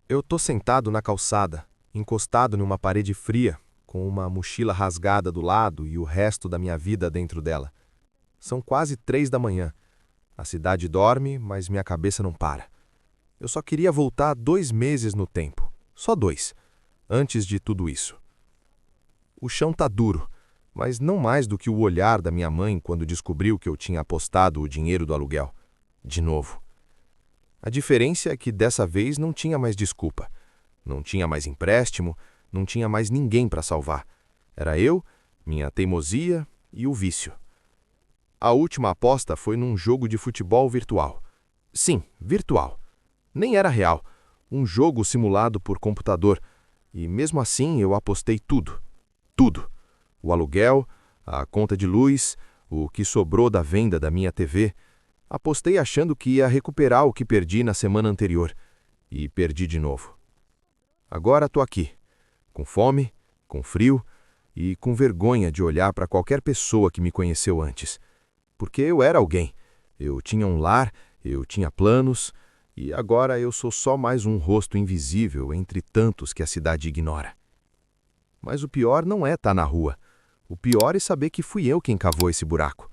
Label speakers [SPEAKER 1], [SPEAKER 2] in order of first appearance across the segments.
[SPEAKER 1] Eu tô sentado na calçada, encostado numa parede fria, com uma mochila rasgada do lado e o resto da minha vida dentro dela. São quase 3 da manhã. A cidade dorme, mas minha cabeça não para. Eu só queria voltar 2 meses no tempo. Só 2. Antes de tudo isso. O chão tá duro, mas não mais do que o olhar da minha mãe quando descobriu que eu tinha apostado o dinheiro do aluguel. De novo. A diferença é que dessa vez não tinha mais desculpa. Não tinha mais empréstimo, não tinha mais ninguém para salvar. Era eu, minha teimosia e o vício. A última aposta foi num jogo de futebol virtual. Sim, virtual. Nem era real. Um jogo simulado por computador. E mesmo assim eu apostei tudo. Tudo. O aluguel, a conta de luz, o que sobrou da venda da minha TV. Apostei achando que ia recuperar o que perdi na semana anterior. E perdi de novo. Agora tô aqui, com fome, com frio e com vergonha de olhar para qualquer pessoa que me conheceu antes. Porque eu era alguém. Eu tinha um lar, eu tinha planos, e agora eu sou só mais um rosto invisível entre tantos que a cidade ignora. Mas o pior não é estar na rua. O pior é saber que fui eu quem cavou esse buraco.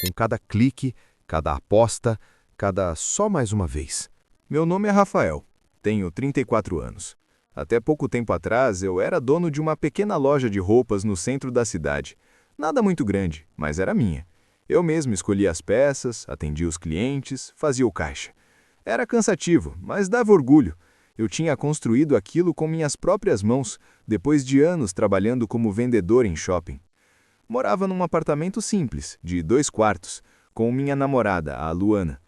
[SPEAKER 1] Com cada clique, cada aposta, cada só mais uma vez.
[SPEAKER 2] Meu nome é Rafael, tenho 34 anos. Até pouco tempo atrás, eu era dono de uma pequena loja de roupas no centro da cidade. Nada muito grande, mas era minha. Eu mesmo escolhia as peças, atendia os clientes, fazia o caixa. Era cansativo, mas dava orgulho. Eu tinha construído aquilo com minhas próprias mãos, depois de anos trabalhando como vendedor em shopping. Morava num apartamento simples, de 2 quartos, com minha namorada, a Luana.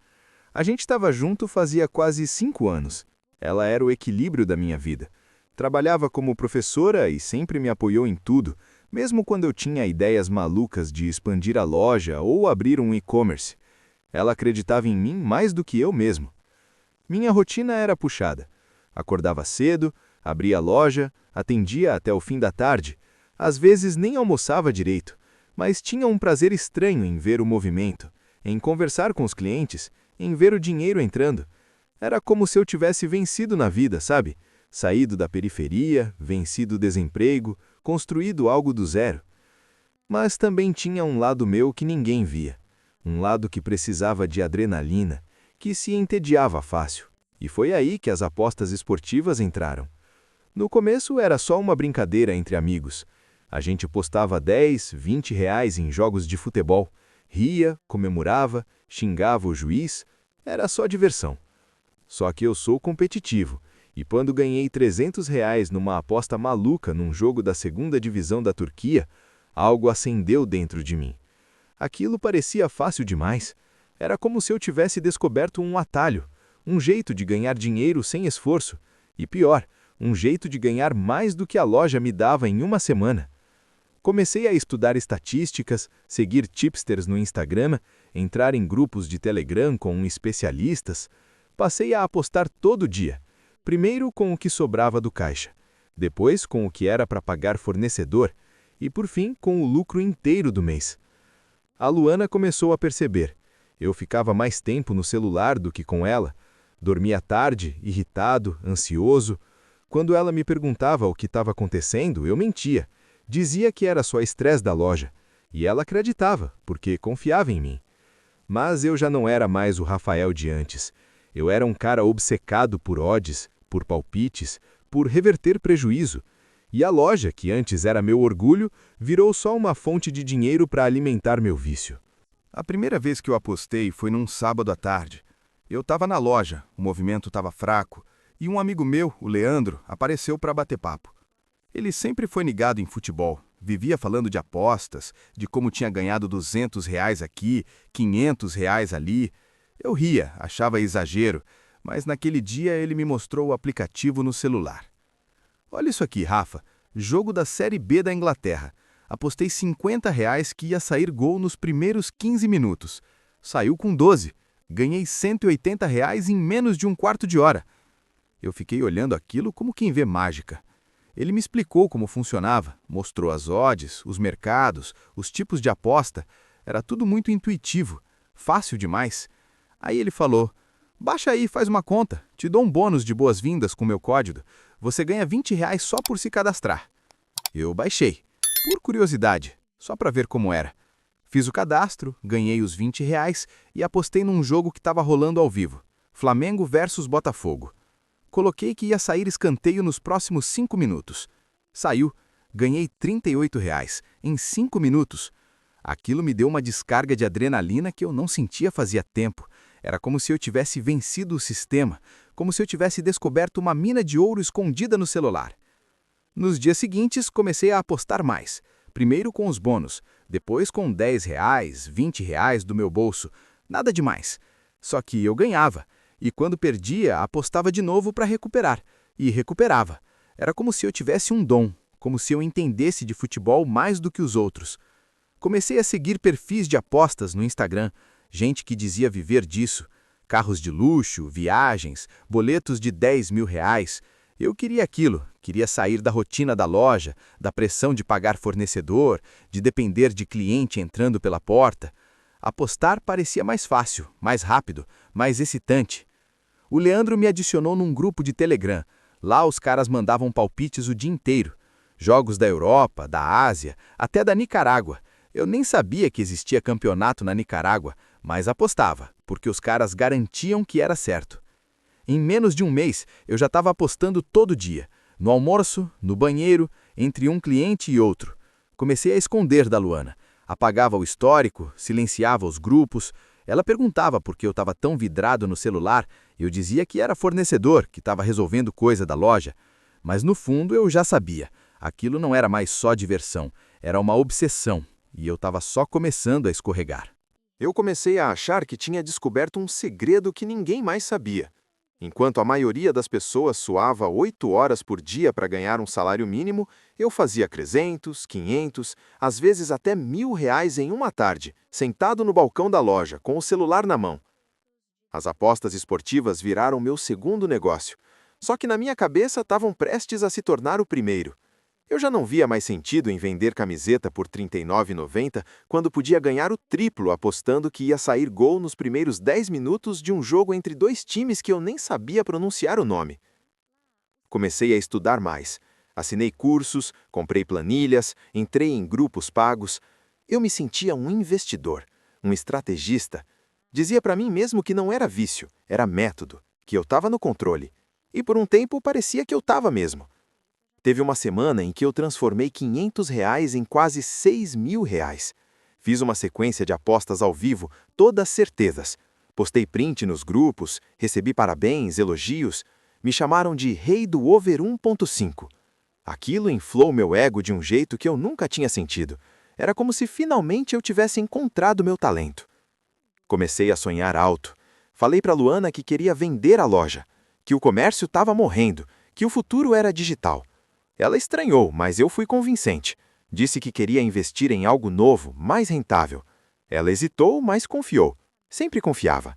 [SPEAKER 2] A gente estava junto fazia quase 5 anos. Ela era o equilíbrio da minha vida. Trabalhava como professora e sempre me apoiou em tudo, mesmo quando eu tinha ideias malucas de expandir a loja ou abrir um e-commerce. Ela acreditava em mim mais do que eu mesmo. Minha rotina era puxada. Acordava cedo, abria a loja, atendia até o fim da tarde. Às vezes nem almoçava direito, mas tinha um prazer estranho em ver o movimento, em conversar com os clientes, em ver o dinheiro entrando. Era como se eu tivesse vencido na vida, sabe? Saído da periferia, vencido o desemprego, construído algo do zero. Mas também tinha um lado meu que ninguém via. Um lado que precisava de adrenalina, que se entediava fácil. E foi aí que as apostas esportivas entraram. No começo era só uma brincadeira entre amigos. A gente postava 10, 20 reais em jogos de futebol. Ria, comemorava, xingava o juiz. Era só diversão. Só que eu sou competitivo, e quando ganhei 300 reais numa aposta maluca num jogo da segunda divisão da Turquia, algo acendeu dentro de mim. Aquilo parecia fácil demais. Era como se eu tivesse descoberto um atalho, um jeito de ganhar dinheiro sem esforço, e pior, um jeito de ganhar mais do que a loja me dava em uma semana. Comecei a estudar estatísticas, seguir tipsters no Instagram, entrar em grupos de Telegram com especialistas. Passei a apostar todo dia, primeiro com o que sobrava do caixa, depois com o que era para pagar fornecedor e, por fim, com o lucro inteiro do mês. A Luana começou a perceber. Eu ficava mais tempo no celular do que com ela. Dormia tarde, irritado, ansioso. Quando ela me perguntava o que estava acontecendo, eu mentia. Dizia que era só estresse da loja. E ela acreditava, porque confiava em mim. Mas eu já não era mais o Rafael de antes. Eu era um cara obcecado por odds, por palpites, por reverter prejuízo. E a loja, que antes era meu orgulho, virou só uma fonte de dinheiro para alimentar meu vício. A primeira vez que eu apostei foi num sábado à tarde. Eu estava na loja, o movimento estava fraco, e um amigo meu, o Leandro, apareceu para bater papo. Ele sempre foi ligado em futebol, vivia falando de apostas, de como tinha ganhado 200 reais aqui, 500 reais ali. Eu ria, achava exagero, mas naquele dia ele me mostrou o aplicativo no celular. Olha isso aqui, Rafa, jogo da Série B da Inglaterra. Apostei 50 reais que ia sair gol nos primeiros 15 minutos. Saiu com 12. Ganhei 180 reais em menos de um quarto de hora. Eu fiquei olhando aquilo como quem vê mágica. Ele me explicou como funcionava, mostrou as odds, os mercados, os tipos de aposta. Era tudo muito intuitivo, fácil demais. Aí ele falou, Baixa aí e faz uma conta. Te dou um bônus de boas-vindas com meu código. Você ganha R$ 20 só por se cadastrar. Eu baixei, por curiosidade, só para ver como era. Fiz o cadastro, ganhei os R$ 20 e apostei num jogo que estava rolando ao vivo. Flamengo versus Botafogo. Coloquei que ia sair escanteio nos próximos 5 minutos. Saiu. Ganhei R$ 38 em 5 minutos. Aquilo me deu uma descarga de adrenalina que eu não sentia fazia tempo. Era como se eu tivesse vencido o sistema, como se eu tivesse descoberto uma mina de ouro escondida no celular. Nos dias seguintes, comecei a apostar mais. Primeiro com os bônus, depois com R$ 10, R$ 20 do meu bolso. Nada demais. Só que eu ganhava. E quando perdia, apostava de novo para recuperar. E recuperava. Era como se eu tivesse um dom, como se eu entendesse de futebol mais do que os outros. Comecei a seguir perfis de apostas no Instagram, gente que dizia viver disso. Carros de luxo, viagens, boletos de R$ 10 mil. Eu queria aquilo, queria sair da rotina da loja, da pressão de pagar fornecedor, de depender de cliente entrando pela porta. Apostar parecia mais fácil, mais rápido, mais excitante. O Leandro me adicionou num grupo de Telegram. Lá os caras mandavam palpites o dia inteiro. Jogos da Europa, da Ásia, até da Nicarágua. Eu nem sabia que existia campeonato na Nicarágua, mas apostava, porque os caras garantiam que era certo. Em menos de um mês, eu já estava apostando todo dia. No almoço, no banheiro, entre um cliente e outro. Comecei a esconder da Luana. Apagava o histórico, silenciava os grupos. Ela perguntava por que eu estava tão vidrado no celular. Eu dizia que era fornecedor, que estava resolvendo coisa da loja. Mas no fundo eu já sabia. Aquilo não era mais só diversão, era uma obsessão. E eu estava só começando a escorregar.
[SPEAKER 1] Eu comecei a achar que tinha descoberto um segredo que ninguém mais sabia. Enquanto a maioria das pessoas suava 8 horas por dia para ganhar um salário mínimo, eu fazia 300, 500, às vezes até R$ 1.000 em uma tarde, sentado no balcão da loja, com o celular na mão. As apostas esportivas viraram meu segundo negócio, só que na minha cabeça estavam prestes a se tornar o primeiro. Eu já não via mais sentido em vender camiseta por R$ 39,90 quando podia ganhar o triplo apostando que ia sair gol nos primeiros 10 minutos de um jogo entre dois times que eu nem sabia pronunciar o nome. Comecei a estudar mais. Assinei cursos, comprei planilhas, entrei em grupos pagos. Eu me sentia um investidor, um estrategista. Dizia para mim mesmo que não era vício, era método, que eu estava no controle. E por um tempo parecia que eu estava mesmo. Teve uma semana em que eu transformei R$ 500 em quase R$ 6.000. Fiz uma sequência de apostas ao vivo, todas certezas. Postei print nos grupos, recebi parabéns, elogios. Me chamaram de rei do over 1.5. Aquilo inflou meu ego de um jeito que eu nunca tinha sentido. Era como se finalmente eu tivesse encontrado meu talento. Comecei a sonhar alto. Falei para Luana que queria vender a loja, que o comércio estava morrendo, que o futuro era digital. Ela estranhou, mas eu fui convincente. Disse que queria investir em algo novo, mais rentável. Ela hesitou, mas confiou. Sempre confiava.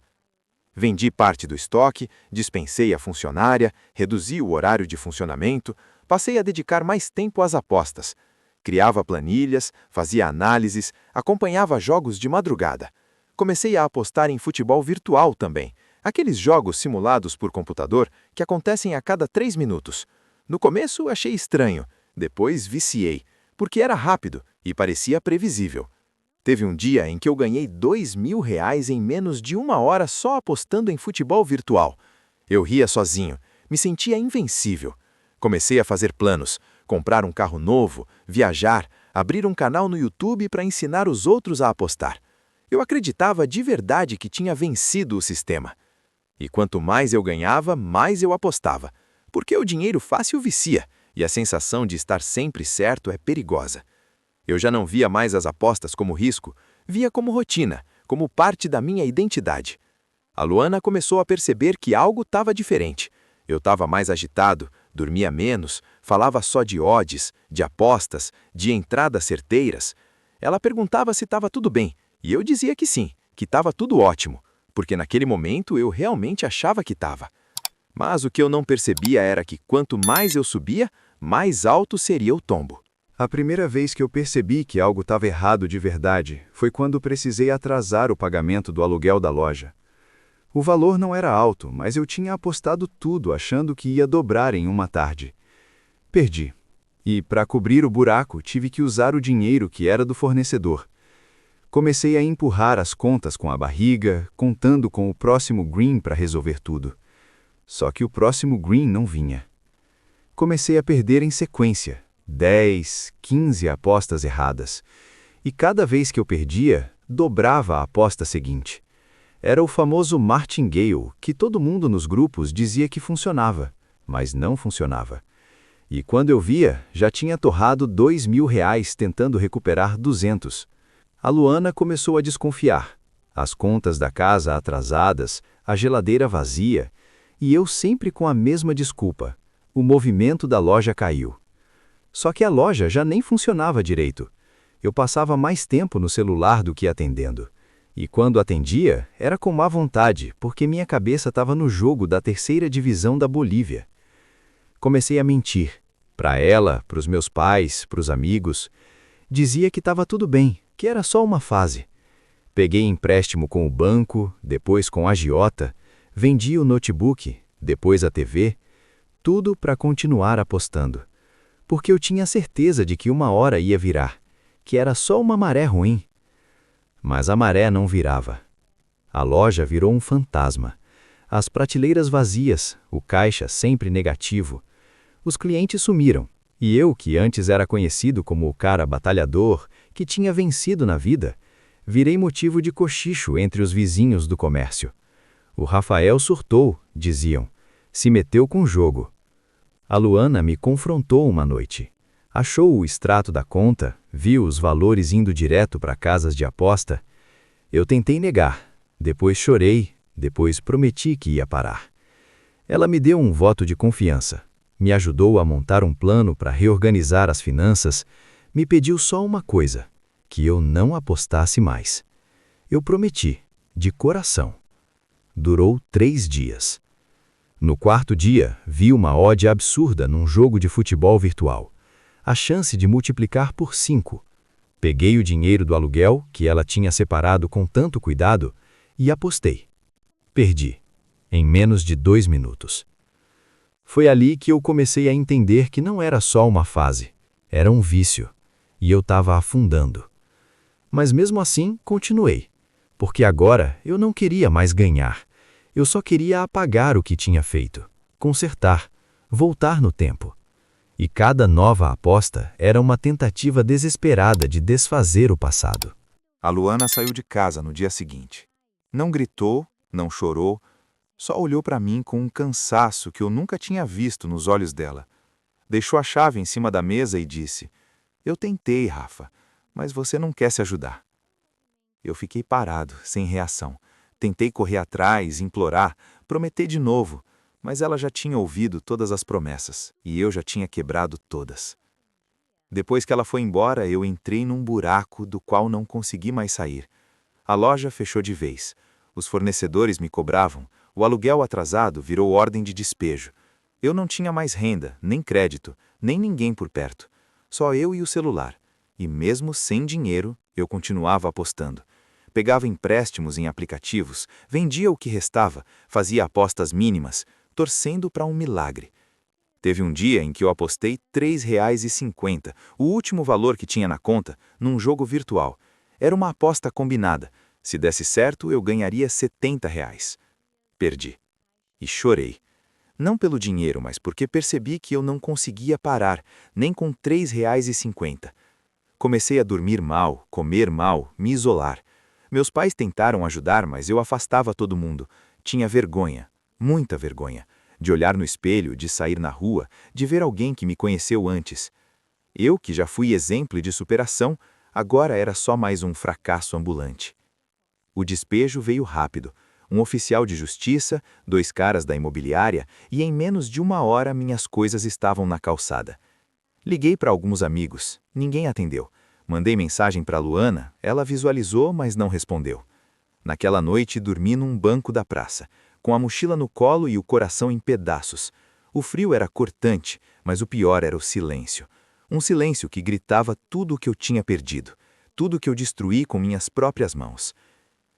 [SPEAKER 1] Vendi parte do estoque, dispensei a funcionária, reduzi o horário de funcionamento, passei a dedicar mais tempo às apostas. Criava planilhas, fazia análises, acompanhava jogos de madrugada. Comecei a apostar em futebol virtual também, aqueles jogos simulados por computador que acontecem a cada 3 minutos. No começo achei estranho, depois viciei, porque era rápido e parecia previsível. Teve um dia em que eu ganhei R$ 2.000 em menos de 1 hora só apostando em futebol virtual. Eu ria sozinho, me sentia invencível. Comecei a fazer planos, comprar um carro novo, viajar, abrir um canal no YouTube para ensinar os outros a apostar. Eu acreditava de verdade que tinha vencido o sistema. E quanto mais eu ganhava, mais eu apostava. Porque o dinheiro fácil vicia, e a sensação de estar sempre certo é perigosa. Eu já não via mais as apostas como risco, via como rotina, como parte da minha identidade. A Luana começou a perceber que algo estava diferente. Eu estava mais agitado, dormia menos, falava só de odds, de apostas, de entradas certeiras. Ela perguntava se estava tudo bem, e eu dizia que sim, que estava tudo ótimo, porque naquele momento eu realmente achava que estava. Mas o que eu não percebia era que quanto mais eu subia, mais alto seria o tombo.
[SPEAKER 2] A primeira vez que eu percebi que algo estava errado de verdade foi quando precisei atrasar o pagamento do aluguel da loja. O valor não era alto, mas eu tinha apostado tudo achando que ia dobrar em uma tarde. Perdi. E, para cobrir o buraco, tive que usar o dinheiro que era do fornecedor. Comecei a empurrar as contas com a barriga, contando com o próximo green para resolver tudo. Só que o próximo green não vinha. Comecei a perder em sequência, 10, 15 apostas erradas. E cada vez que eu perdia, dobrava a aposta seguinte. Era o famoso martingale, que todo mundo nos grupos dizia que funcionava, mas não funcionava. E quando eu via, já tinha torrado R$ 2.000 tentando recuperar 200. A Luana começou a desconfiar. As contas da casa atrasadas, a geladeira vazia, e eu sempre com a mesma desculpa. O movimento da loja caiu. Só que a loja já nem funcionava direito. Eu passava mais tempo no celular do que atendendo. E quando atendia, era com má vontade, porque minha cabeça estava no jogo da terceira divisão da Bolívia. Comecei a mentir. Para ela, para os meus pais, para os amigos. Dizia que estava tudo bem, que era só uma fase. Peguei empréstimo com o banco, depois com a agiota, vendi o notebook, depois a TV, tudo para continuar apostando. Porque eu tinha certeza de que uma hora ia virar, que era só uma maré ruim. Mas a maré não virava. A loja virou um fantasma. As prateleiras vazias, o caixa sempre negativo. Os clientes sumiram, e eu, que antes era conhecido como o cara batalhador, que tinha vencido na vida, virei motivo de cochicho entre os vizinhos do comércio. O Rafael surtou, diziam, se meteu com o jogo. A Luana me confrontou uma noite. Achou o extrato da conta, viu os valores indo direto para casas de aposta. Eu tentei negar, depois chorei, depois prometi que ia parar. Ela me deu um voto de confiança, me ajudou a montar um plano para reorganizar as finanças, me pediu só uma coisa, que eu não apostasse mais. Eu prometi, de coração. Durou 3 dias. No 4º dia, vi uma odd absurda num jogo de futebol virtual. A chance de multiplicar por 5. Peguei o dinheiro do aluguel, que ela tinha separado com tanto cuidado, e apostei. Perdi, em menos de 2 minutos. Foi ali que eu comecei a entender que não era só uma fase, era um vício, e eu estava afundando. Mas mesmo assim, continuei, porque agora eu não queria mais ganhar, eu só queria apagar o que tinha feito, consertar, voltar no tempo. E cada nova aposta era uma tentativa desesperada de desfazer o passado.
[SPEAKER 3] A Luana saiu de casa no dia seguinte. Não gritou, não chorou, só olhou para mim com um cansaço que eu nunca tinha visto nos olhos dela. Deixou a chave em cima da mesa e disse: "Eu tentei, Rafa, mas você não quer se ajudar." Eu fiquei parado, sem reação. Tentei correr atrás, implorar, prometer de novo, mas ela já tinha ouvido todas as promessas, e eu já tinha quebrado todas. Depois que ela foi embora, eu entrei num buraco do qual não consegui mais sair. A loja fechou de vez. Os fornecedores me cobravam, o aluguel atrasado virou ordem de despejo. Eu não tinha mais renda, nem crédito, nem ninguém por perto. Só eu e o celular. E mesmo sem dinheiro, eu continuava apostando. Pegava empréstimos em aplicativos, vendia o que restava, fazia apostas mínimas, torcendo para um milagre. Teve um dia em que eu apostei R$ 3,50, o último valor que tinha na conta, num jogo virtual. Era uma aposta combinada. Se desse certo, eu ganharia R$ 70. Perdi. E chorei. Não pelo dinheiro, mas porque percebi que eu não conseguia parar, nem com R$ 3,50. Comecei a dormir mal, comer mal, me isolar. Meus pais tentaram ajudar, mas eu afastava todo mundo. Tinha vergonha, muita vergonha, de olhar no espelho, de sair na rua, de ver alguém que me conheceu antes. Eu, que já fui exemplo de superação, agora era só mais um fracasso ambulante. O despejo veio rápido. Um oficial de justiça, 2 caras da imobiliária, e em menos de 1 hora minhas coisas estavam na calçada. Liguei para alguns amigos, ninguém atendeu. Mandei mensagem para Luana, ela visualizou, mas não respondeu. Naquela noite dormi num banco da praça, com a mochila no colo e o coração em pedaços. O frio era cortante, mas o pior era o silêncio. Um silêncio que gritava tudo o que eu tinha perdido, tudo o que eu destruí com minhas próprias mãos.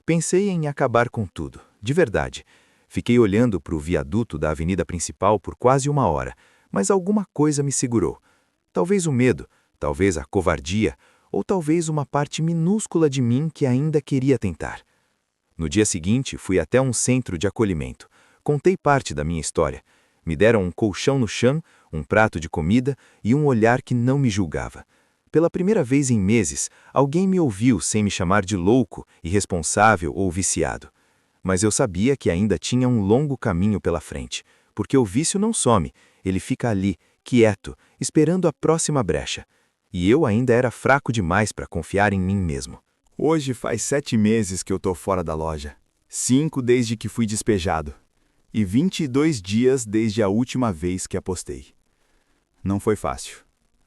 [SPEAKER 3] Pensei em acabar com tudo, de verdade. Fiquei olhando para o viaduto da avenida principal por quase 1 hora, mas alguma coisa me segurou. Talvez o medo, talvez a covardia, ou talvez uma parte minúscula de mim que ainda queria tentar. No dia seguinte, fui até um centro de acolhimento. Contei parte da minha história. Me deram um colchão no chão, um prato de comida e um olhar que não me julgava. Pela primeira vez em meses, alguém me ouviu sem me chamar de louco, irresponsável ou viciado. Mas eu sabia que ainda tinha um longo caminho pela frente, porque o vício não some, ele fica ali, quieto, esperando a próxima brecha. E eu ainda era fraco demais para confiar em mim mesmo.
[SPEAKER 2] Hoje faz 7 meses que eu tô fora da loja. 5 desde que fui despejado. E 22 dias desde a última vez que apostei. Não foi fácil.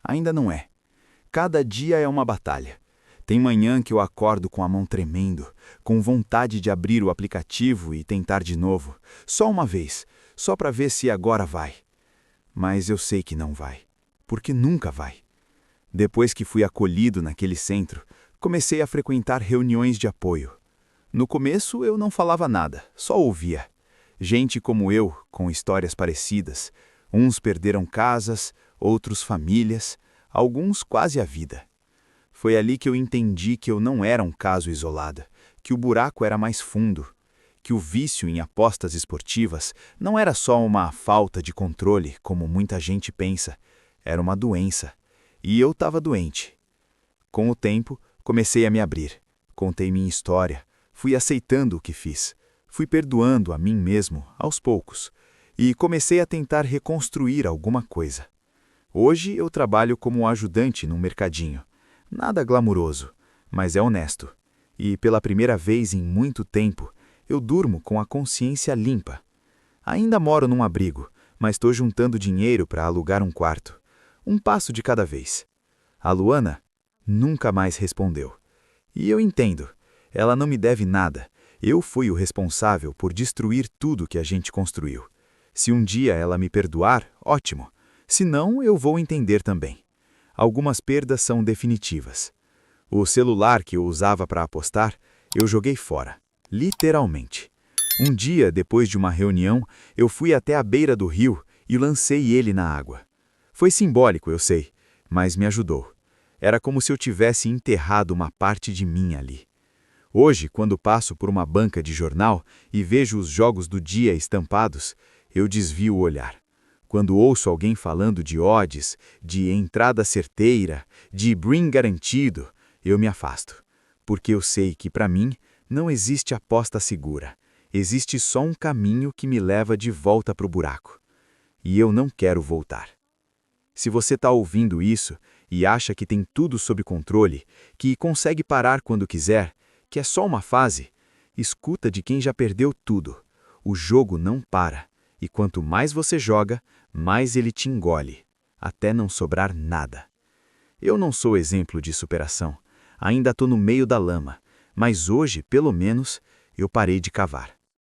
[SPEAKER 2] Ainda não é. Cada dia é uma batalha. Tem manhã que eu acordo com a mão tremendo, com vontade de abrir o aplicativo e tentar de novo. Só uma vez, só para ver se agora vai. Mas eu sei que não vai, porque nunca vai. Depois que fui acolhido naquele centro, comecei a frequentar reuniões de apoio. No começo eu não falava nada, só ouvia. Gente como eu, com histórias parecidas. Uns perderam casas, outros famílias, alguns quase a vida. Foi ali que eu entendi que eu não era um caso isolado, que o buraco era mais fundo, que o vício em apostas esportivas não era só uma falta de controle, como muita gente pensa, era uma doença. E eu estava doente. Com o tempo, comecei a me abrir. Contei minha história, fui aceitando o que fiz, fui perdoando a mim mesmo, aos poucos, e comecei a tentar reconstruir alguma coisa. Hoje eu trabalho como ajudante num mercadinho. Nada glamuroso, mas é honesto. E pela primeira vez em muito tempo, eu durmo com a consciência limpa. Ainda moro num abrigo, mas estou juntando dinheiro para alugar um quarto. Um passo de cada vez. A Luana nunca mais respondeu. E eu entendo, ela não me deve nada. Eu fui o responsável por destruir tudo que a gente construiu. Se um dia ela me perdoar, ótimo. Se não, eu vou entender também. Algumas perdas são definitivas. O celular que eu usava para apostar, eu joguei fora, literalmente. Um dia, depois de uma reunião, eu fui até a beira do rio e lancei ele na água. Foi simbólico, eu sei, mas me ajudou. Era como se eu tivesse enterrado uma parte de mim ali. Hoje, quando passo por uma banca de jornal e vejo os jogos do dia estampados, eu desvio o olhar. Quando ouço alguém falando de odds, de entrada certeira, de bring garantido, eu me afasto. Porque eu sei que, para mim, não existe aposta segura. Existe só um caminho que me leva de volta para o buraco. E eu não quero voltar. Se você está ouvindo isso e acha que tem tudo sob controle, que consegue parar quando quiser, que é só uma fase, escuta de quem já perdeu tudo. O jogo não para, e quanto mais você joga, mais ele te engole, até não sobrar nada. Eu não sou exemplo de superação, ainda estou no meio da lama, mas hoje, pelo menos, eu parei de cavar.